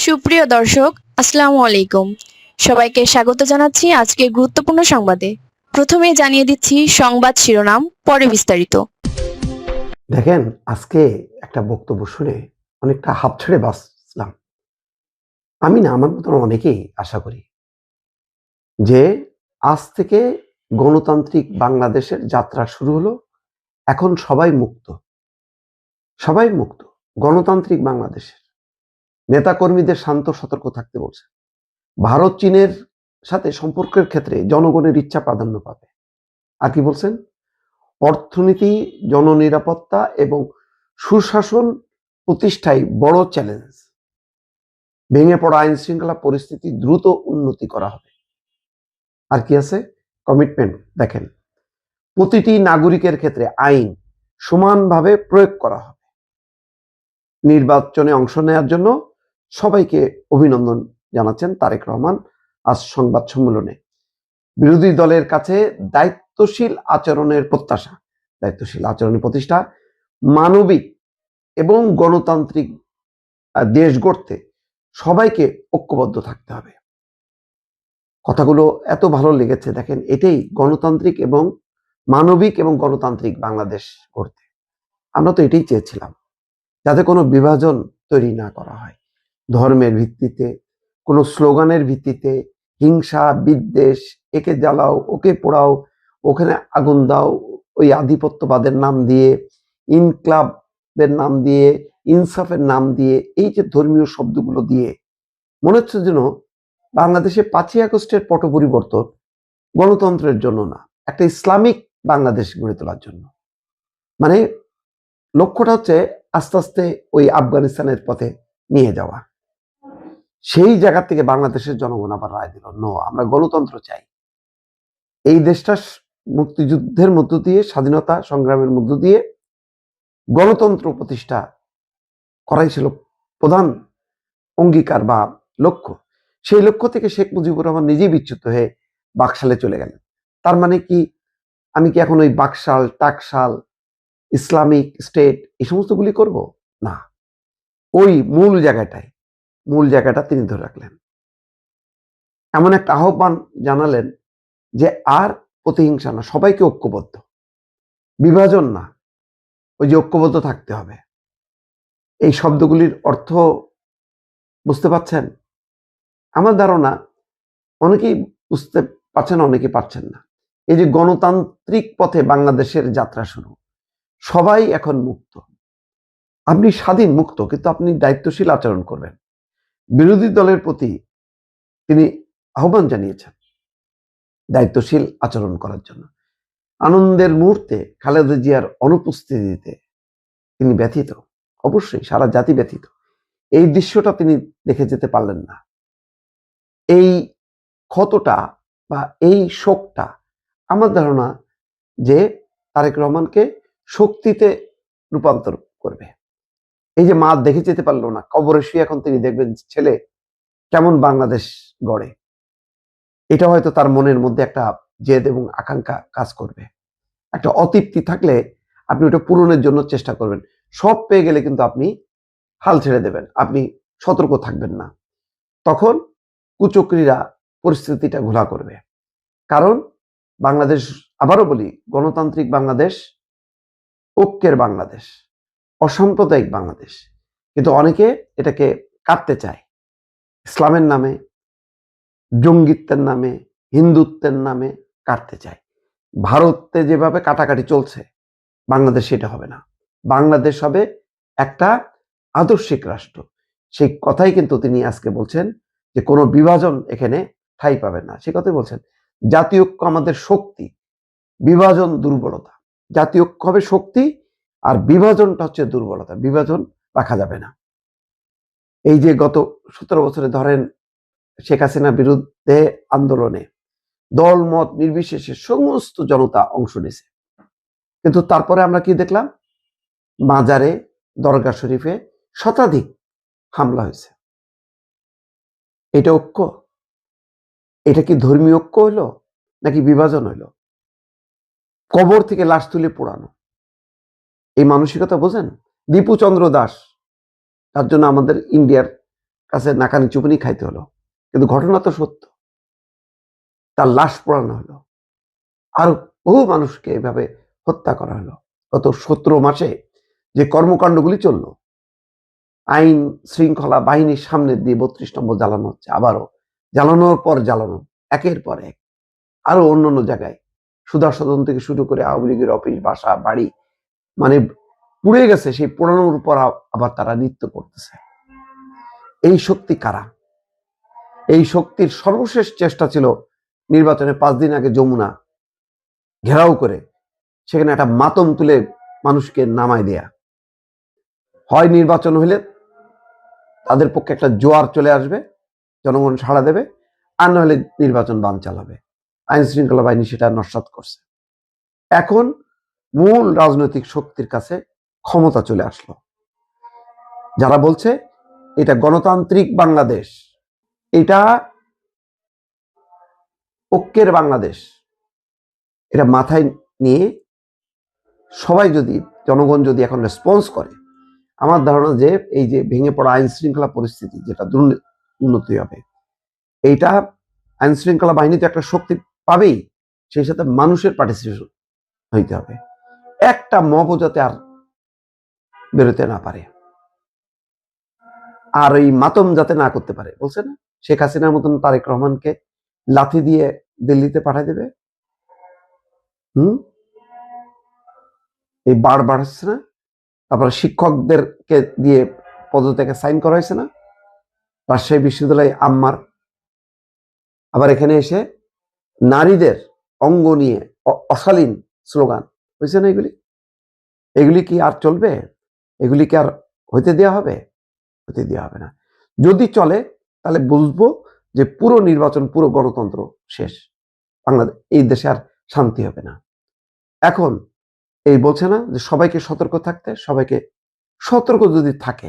সুপ্রিয় দর্শক, আসসালামু আলাইকুম। সবাইকে স্বাগত জানাচ্ছি আজকের গুরুত্বপূর্ণ সংবাদে। প্রথমেই জানিয়ে দিচ্ছি সংবাদ শিরোনাম, পরে বিস্তারিত। দেখেন, আজকে একটা বক্তব্য শুনে অনেকটা হাঁপ ছেড়ে বাঁচলাম। আমি না, আমার মতন অনেকেই আশা করি যে আজ থেকে গণতান্ত্রিক বাংলাদেশের যাত্রা শুরু হলো। এখন সবাই মুক্ত, সবাই মুক্ত। গণতান্ত্রিক বাংলাদেশের নেতাকর্মীদের শান্ত সতর্ক থাকতে বলছে। ভারত চীনের সাথে সম্পর্কের ক্ষেত্রে জনগণের ইচ্ছা প্রাধান্য পাবে। আর কি বলছেন? অর্থনীতি, জননিরাপত্তা এবং সুশাসন প্রতিষ্ঠায় বড় চ্যালেঞ্জ। ভেঙে পড়া আইন শৃঙ্খলা পরিস্থিতি দ্রুত উন্নতি করা হবে। আর কি আছে? কমিটমেন্ট। দেখেন, প্রতিটি নাগরিকের ক্ষেত্রে আইন সমানভাবে প্রয়োগ করা হবে। নির্বাচনে অংশ নেওয়ার জন্য সবাইকে অভিনন্দন জানাচ্ছেন তারেক রহমান আজ সংবাদ সম্মেলনে। বিরোধী দলের কাছে দায়িত্বশীল আচরণের প্রত্যাশা, দায়িত্বশীল আচরণের প্রতিষ্ঠা, মানবিক এবং গণতান্ত্রিক দেশ গড়তে সবাইকে ঐক্যবদ্ধ থাকতে হবে। কথাগুলো এত ভালো লেগেছে। দেখেন, এটাই গণতান্ত্রিক এবং মানবিক এবং গণতান্ত্রিক বাংলাদেশ করতে আমরা তো এটাই চেয়েছিলাম, যাতে কোনো বিভাজন তৈরি না করা হয়। ধর্মের ভিত্তিতে, কোনো স্লোগানের ভিত্তিতে, হিংসা বিদ্বেষ, একে জ্বালাও ওকে পোড়াও, ওখানে আগুন দাও, ওই আধিপত্যবাদের নাম দিয়ে, ইনক্লাবের নাম দিয়ে, ইনসাফের নাম দিয়ে, এই যে ধর্মীয় শব্দগুলো দিয়ে মনে হচ্ছে যেন বাংলাদেশে 5ই আগস্টের পট পরিবর্তন গণতন্ত্রের জন্য না, একটা ইসলামিক বাংলাদেশ গড়ে তোলার জন্য। মানে লক্ষ্যটা হচ্ছে আস্তে আস্তে ওই আফগানিস্তানের পথে নিয়ে যাওয়া। সেই জায়গা থেকে বাংলাদেশের জনগণ আবার রায় দিল, নো, আমরা গণতন্ত্র চাই। এই দেশটা মুক্তিযুদ্ধের মধ্য দিয়ে, স্বাধীনতা সংগ্রামের মধ্য দিয়ে গণতন্ত্র প্রতিষ্ঠা করাই ছিল প্রধান অঙ্গীকার বা লক্ষ্য। সেই লক্ষ্য থেকে শেখ মুজিবুর রহমান নিজেই বিচ্যুত হয়ে বাকশালে চলে গেলেন। তার মানে কি, আমি কি এখন ওই বাকশাল, টাকশাল, ইসলামিক স্টেট এই সমস্তগুলি করব? না, ওই মূল জায়গাটা তিনি ধরে রাখলেন। এমন একটা আহ্বান জানালেন যে আর প্রতিহিংসা না, সবাইকে ঐক্যবদ্ধ, বিভাজন না, ওই যে ঐক্যবদ্ধ থাকতে হবে। এই শব্দগুলির অর্থ বুঝতে পারছেন? আমার ধারণা অনেকেই বুঝতে পারছেন, অনেকেই পারছেন না। এই যে গণতান্ত্রিক পথে বাংলাদেশের যাত্রা শুরু, সবাই এখন মুক্ত। আপনি স্বাধীন, মুক্ত, কিন্তু আপনি দায়িত্বশীল আচরণ করবেন। বিরোধী দলের প্রতি তিনি আহ্বান জানিয়েছেন দায়িত্বশীল আচরণ করার জন্য। আনন্দের মুহূর্তে খালেদা জিয়ার অনুপস্থিতিতে তিনি ব্যথিত, অবশ্যই সারা জাতি ব্যথিত। এই দৃশ্যটা তিনি দেখে যেতে পারলেন না। এই ক্ষতটা বা এই শোকটা আমার ধারণা যে তারেক রহমানকে শক্তিতে রূপান্তর করবে। এই যে মা দেখে যেতে পারলো না, কবরে শুয়ে এখন তিনি দেখবেন ছেলে কেমন বাংলাদেশ গড়ে। এটা হয়তো তার মনের মধ্যে একটা জেদ এবং আকাঙ্ক্ষা কাজ করবে। একটা অতৃপ্তি থাকলে আপনি ওটা পূরণের জন্য চেষ্টা করবেন। সব পেয়ে গেলে কিন্তু আপনি হাল ছেড়ে দেবেন, আপনি সতর্ক থাকবেন না। তখন কুচক্রীরা পরিস্থিতিটা ঘোলা করবে। কারণ বাংলাদেশ, আবারও বলি, গণতান্ত্রিক বাংলাদেশ, ঐক্যের বাংলাদেশ, অসাম্প্রদায়িক বাংলাদেশ। কিন্তু অনেকে এটাকে কাটতে চায় ইসলামের নামে, জঙ্গিত্বের নামে, হিন্দুত্বের নামে কাটতে চায়। ভারতে যেভাবে কাটাকাটি চলছে, বাংলাদেশ সেটা হবে না। বাংলাদেশ হবে একটা আদর্শিক রাষ্ট্র। সেই কথাই কিন্তু তিনি আজকে বলছেন যে কোনো বিভাজন এখানে ঠাঁই পাবে না। সে কথাই বলছেন, জাতীয় ঐক্য আমাদের শক্তি, বিভাজন দুর্বলতা। জাতীয় ঐক্য হবে শক্তি, আর বিভাজনটা হচ্ছে দুর্বলতা। বিভাজন রাখা যাবে না। এই যে গত 17 বছরে ধরেন শেখ হাসিনার বিরুদ্ধে আন্দোলনে দল মত নির্বিশেষে সমস্ত জনতা অংশ নিয়েছে, কিন্তু তারপরে আমরা কি দেখলাম? মাজারে, দরগা শরীফে শতাধিক হামলা হয়েছে। এটা ঐক্য? এটা কি ধর্মীয় ঐক্য হইল নাকি বিভাজন হইল? কবর থেকে লাশ তুলে পোড়ানো, এই মানসিকতা বোঝেন? দীপু চন্দ্র দাস, তার জন্য আমাদের ইন্ডিয়ার কাছে নাকানি চুপানি খাইতে হলো, কিন্তু ঘটনা তো সত্য। তার লাশ পোড়ানো হলো, আর বহু মানুষকে এভাবে হত্যা করা হলো। গত 17 মাসে যে কর্মকাণ্ডগুলি চললো, আইন শৃঙ্খলা বাহিনীর সামনে দিয়ে 32 নম্বর জ্বালানো হচ্ছে, আবারও জ্বালানোর পর জ্বালানো, একের পর এক। আরো অন্যান্য জায়গায় সুদর্শন থেকে শুরু করে আওয়ামী লীগের অফিস, বাসা, বাড়ি, মানে পুড়ে গেছে। সেই পোড়ানোর উপর আবার তারা নৃত্য করতেছে। এই শক্তি কারা? এই শক্তির সর্বশেষ চেষ্টা ছিল নির্বাচনে 5 দিন আগে যমুনা ঘেরাও করে সেখানে একটা মাতম তুলে মানুষকে নামায় দেয়া। হয় নির্বাচন হলে তাদের পক্ষে একটা জোয়ার চলে আসবে, জনগণ সাড়া দেবে, আর না হলে নির্বাচন বান চালাবে। আইন শৃঙ্খলা বাহিনী সেটা নস্যাৎ করছে। এখন মূল রাজনৈতিক শক্তির কাছে ক্ষমতা চলে আসলো, যারা বলছে এটা গণতান্ত্রিক বাংলাদেশ, এটা ঐক্যের বাংলাদেশ। এটা মাথায় নিয়ে সবাই যদি, জনগণ যদি এখন রেসপন্স করে, আমার ধারণা যে এই যে ভেঙে পড়া আইন শৃঙ্খলা পরিস্থিতি, যেটা উন্নতি হবে, এইটা আইন শৃঙ্খলা বাহিনী তো একটা শক্তি পাবেই, সেই সাথে মানুষের পার্টিসিপেশন হইতে হবে। একটা মব যাতে আর বেরোতে না পারে, আর এই মাতম যাতে না করতে পারে। বলছে না শেখ হাসিনার মতন তারেক রহমানকে লাথি দিয়ে দিল্লিতে পাঠাই দেবে। এই বার বাড়ছে না? তারপরে শিক্ষকদেরকে দিয়ে পদত্যাগে সাইন করা হয়েছে না রাজশাহী বিশ্ববিদ্যালয় আম্মার? আবার এখানে এসে নারীদের অঙ্গ নিয়ে অশালীন স্লোগান হয়েছে না? এগুলি কি আর চলবে? এগুলি কি আর হইতে দেওয়া হবে? হতে দেওয়া হবে না। যদি চলে তাহলে বুঝবো যে পুরো নির্বাচন, পুরো গণতন্ত্র শেষ। বাংলাদেশ, এই দেশে আর শান্তি হবে না। এখন এই বলছে না যে সবাইকে সতর্ক থাকতে, সবাইকে সতর্ক যদি থাকে